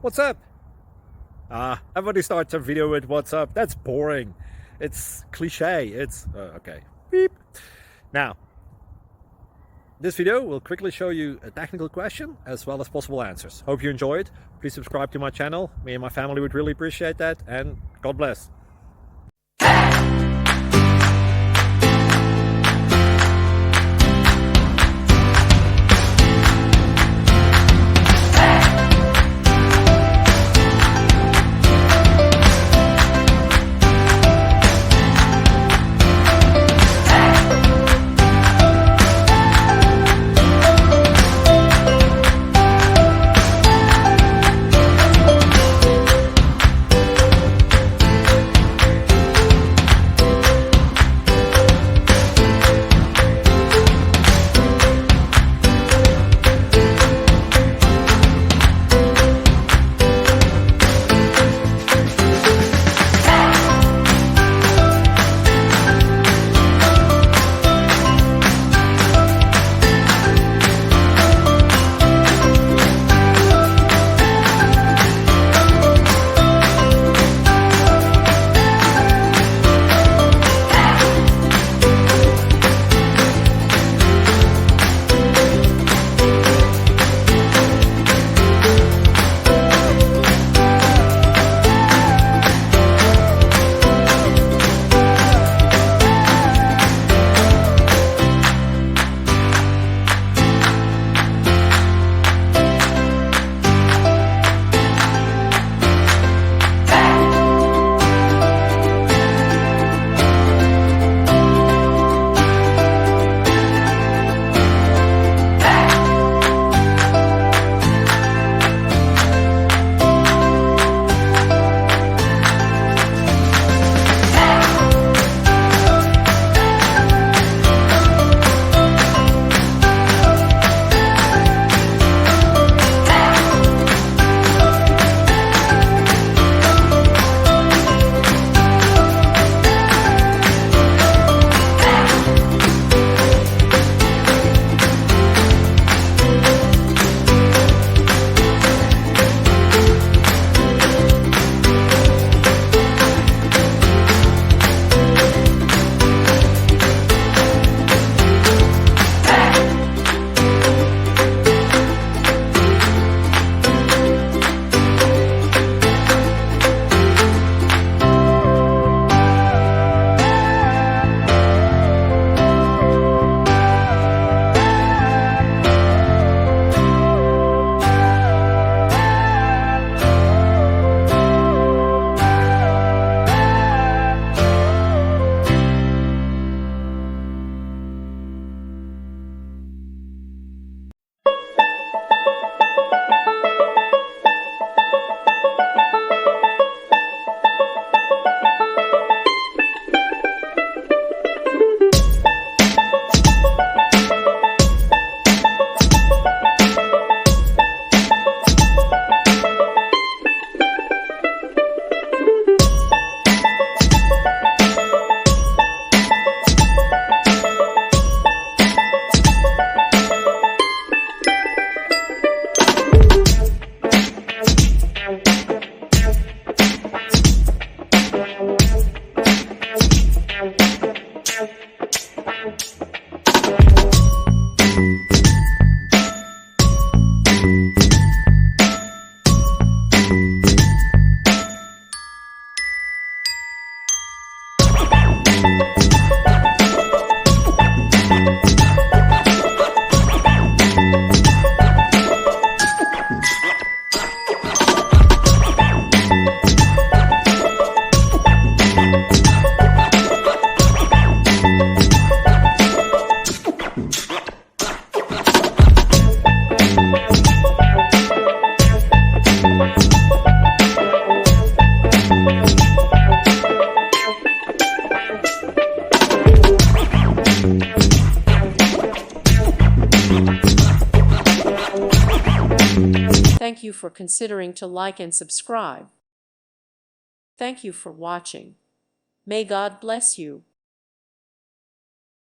What's up? Everybody starts a video with what's up. That's boring. It's cliche. It's okay. Beep. Now, this video will quickly show you a technical question as well as possible answers. Hope you enjoyed. Please subscribe to my channel. Me and my family would really appreciate that, and God bless. Thank you for considering to like and subscribe. Thank you for watching. May God bless you.